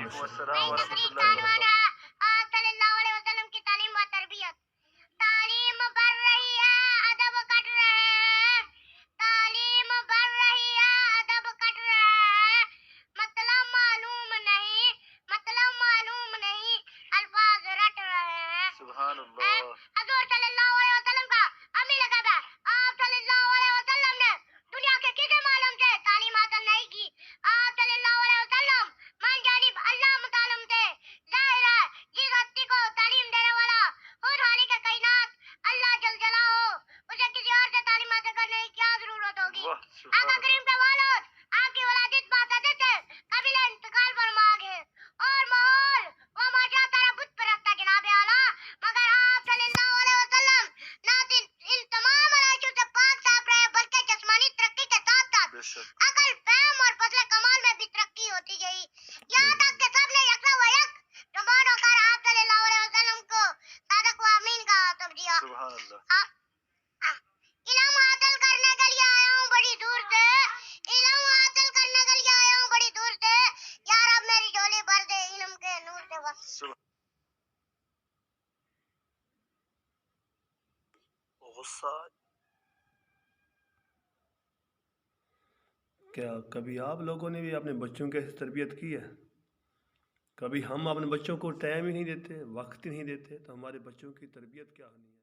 وعلیکم السلام ورحمۃ اللہ وبرکاتہ۔ آپ صلی اللہ علیہ وسلم کی تعلیم و تربیت، تعلیم بڑھ رہی ہے ادب کٹ رہے ہیں، تعلیم بڑھ رہی ہے ادب کٹ رہے ہیں، مطلب معلوم نہیں الفاظ رٹ رہے ہیں۔ سبحان اللہ۔ حضور صلی اللہ علیہ وسلم کا امی لقب ہے۔ آپ صلی اللہ علیہ وسلم نے دنیا کے کسی معلوم سے تعلیم حاصل نہیں کی۔ آپ صلی اللہ علیہ وسلم من جانب اللہ متعلم تھے۔ ظاہر ہے جس ہستی کو تعلیم دینے والا خود خالق کائنات اللہ جل جلالہ اسے کسی اور سے تعلیم حاصل کرنے کی کیا ضرورت ہوگی؟ آقا کریم کے والد آپ کی ولادت باسطے سے قبیلہ انتقال فرما گئے اور ماحول و معاشرہ طرح بت پرست جناب اعلیٰ، مگر آپ صلی اللہ علیہ وسلم نہ صرف ان تمام علائشوں سے پاک صاف رہے بلکہ جسمانی ترقی کے ساتھ ساتھ عقل، فہم اور فضل کمال میں بھی ترقی ہوتی گئی، یہاں تک کہ سب نے یکساں و یک زبان ہو کر آپ صلی اللہ علیہ وسلم کو صادق و امین کا خطاب دیا۔ سبحان اللہ۔ علم حاصل کرنے کے لیے آیا ہوں بڑی دور سے، علم حاصل کرنے کے لیے آیا ہوں بڑی دور سے، یا رب میری جھولی بھر دے علم کے نور سے بس۔ غصہ کیا کبھی آپ لوگوں نے بھی اپنے بچوں کی ایسی تربیت کی ہے؟ کبھی ہم اپنے بچوں کو ٹائم ہی نہیں دیتے، وقت ہی نہیں دیتے، تو ہمارے بچوں کی تربیت کیا ہونی ہے؟